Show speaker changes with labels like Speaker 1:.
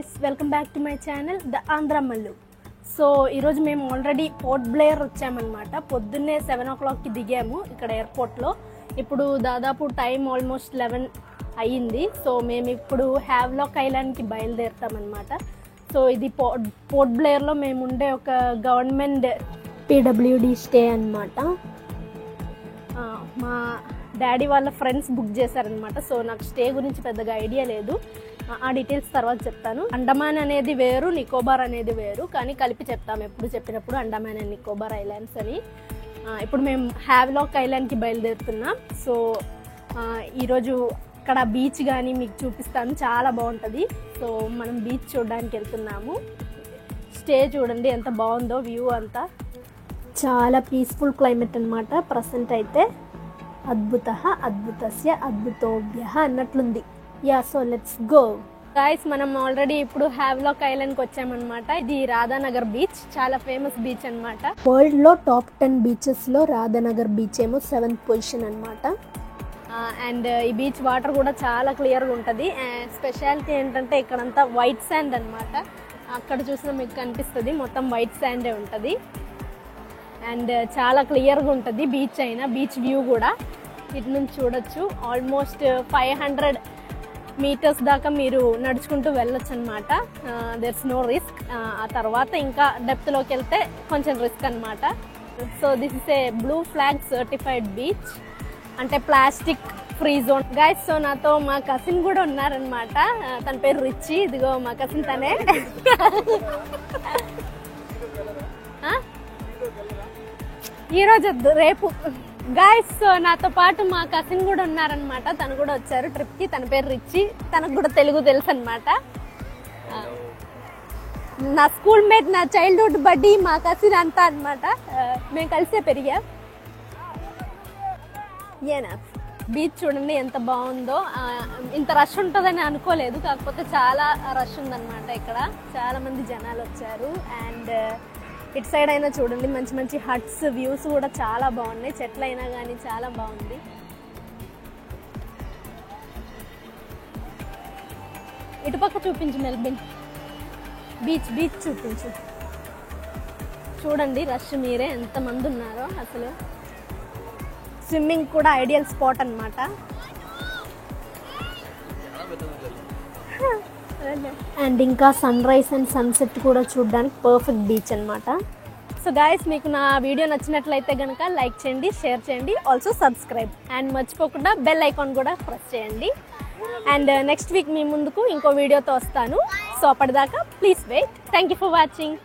Speaker 1: guys, welcome back to my channel The Andhra Mallu. So ఈరోజు మేము already port Blair వచ్చామన్నమాట. పొద్దున్నే 7 o'clockకి దిగాము ఇక్కడ ఎయిర్పోర్ట్లో. ఇప్పుడు దాదాపు టైం ఆల్మోస్ట్ 11 అయ్యింది. సో మేము ఇప్పుడు హ్యావ్లాక్ ఐలాండ్కి బయలుదేరుతామన్నమాట. సో ఇది పోర్ట్ బ్లేయర్లో మేము ఉండే ఒక గవర్నమెంట్ PWD స్టే అన్నమాట. మా డాడీ వాళ్ళ ఫ్రెండ్స్ బుక్ చేశారనమాట. సో నాకు స్టే గురించి పెద్దగా ఐడియా లేదు, ఆ డీటెయిల్స్ తర్వాత చెప్తాను. అండమాన్ అనేది వేరు, నికోబార్ అనేది వేరు, కానీ కలిపి చెప్తాము ఎప్పుడు చెప్పినప్పుడు అండమాన్ అండ్ నికోబార్ ఐలాండ్స్ అని. ఇప్పుడు మేము హ్యావ్లాక్ ఐలాండ్కి బయలుదేరుతున్నాం. సో ఈరోజు ఇక్కడ బీచ్ కానీ మీకు చూపిస్తాను, చాలా బాగుంటుంది. సో మనం బీచ్ చూడడానికి వెళ్తున్నాము. స్టే చూడండి ఎంత బాగుందో, వ్యూ అంతా చాలా పీస్ఫుల్ క్లైమేట్ అనమాట. ప్రజెంట్ అయితే అద్భుతస్య అద్భుతోభ్యః అన్నట్లుంది. Yeah, so let's go guys. మనం ఆల్రెడీ ఇప్పుడు హ్యావ్లాక్ ఐలాండ్కి వచ్చామన్నమాట. ఇది రాధానగర్ బీచ్, చాలా ఫేమస్ బీచ్ అనమాట. వరల్డ్లో టాప్ 10 బీచెస్లో రాధానగర్ బీచ్ ఏమో 7th పొజిషన్ అనమాట. అండ్ ఈ బీచ్ వాటర్ కూడా చాలా క్లియర్గా ఉంటుంది. స్పెషాలిటీ ఏంటంటే ఇక్కడంతా వైట్ శాండ్ అనమాట. అక్కడ చూసినా మీకు కనిపిస్తుంది, మొత్తం వైట్ శాండే ఉంటుంది. అండ్ చాలా క్లియర్గా ఉంటుంది బీచ్ అయినా, బీచ్ వ్యూ కూడా ఇటు నుంచి చూడొచ్చు. ఆల్మోస్ట్ 500 meters దాకా మీరు నడుచుకుంటూ వెళ్ళొచ్చు అనమాట. There's no risk. ఆ తర్వాత ఇంకా డెప్త్లోకి వెళ్తే కొంచెం రిస్క్ అనమాట. So this is a blue flag certified beach, అంటే plastic free zone guys. So నాతో మా కజిన్ కూడా ఉన్నారనమాట. తన పేరు రిచి. ఇదిగో మా కజిన్ తనే. ఈరోజు రేపు గైస్. సో నాతో పాటు మా కజిన్ కూడా ఉన్నారనమాట. తను కూడా వచ్చారు ట్రిప్కి. తన పేరు రిచి. తనకు కూడా తెలుగు తెలుసు అనమాట. నా స్కూల్ మేట్, నా చైల్డ్హుడ్ బడ్డీ, మా కజిన్ అంతా అనమాట. మేము కలిసే పెరిగాం. ఏనా బీచ్ చూడండి ఎంత బాగుందో. ఇంత రష్ ఉంటుందని అనుకోలేదు, కాకపోతే చాలా రష్ ఉందన్నమాట. ఇక్కడ చాలా మంది జనాలు వచ్చారు. అండ్ ఇటు సైడ్ అయినా చూడండి మంచి మంచి హట్స్, వ్యూస్ కూడా చాలా బాగున్నాయి. చెట్లు అయినా కానీ చాలా బాగుంది. ఇటుపక్క చూపించు మెల్బిన్ బీచ్ చూపించు. చూడండి రష్ మీరే ఎంతమంది ఉన్నారో. అసలు స్విమ్మింగ్ కూడా ఐడియల్ స్పాట్ అన్నమాట. అండ్ ఇంకా సన్ రైజ్ అండ్ సన్సెట్ కూడా చూడడానికి పర్ఫెక్ట్ బీచ్ అనమాట. సో గైస్, మీకు నా వీడియో నచ్చినట్లయితే కనుక లైక్ చేయండి, షేర్ చేయండి, ఆల్సో సబ్స్క్రైబ్. అండ్ మర్చిపోకుండా బెల్ ఐకాన్ కూడా ప్రెస్ చేయండి. అండ్ నెక్స్ట్ వీక్ మీ ముందుకు ఇంకో వీడియోతో వస్తాను. సో అప్పటిదాకా please wait. Thank you for watching.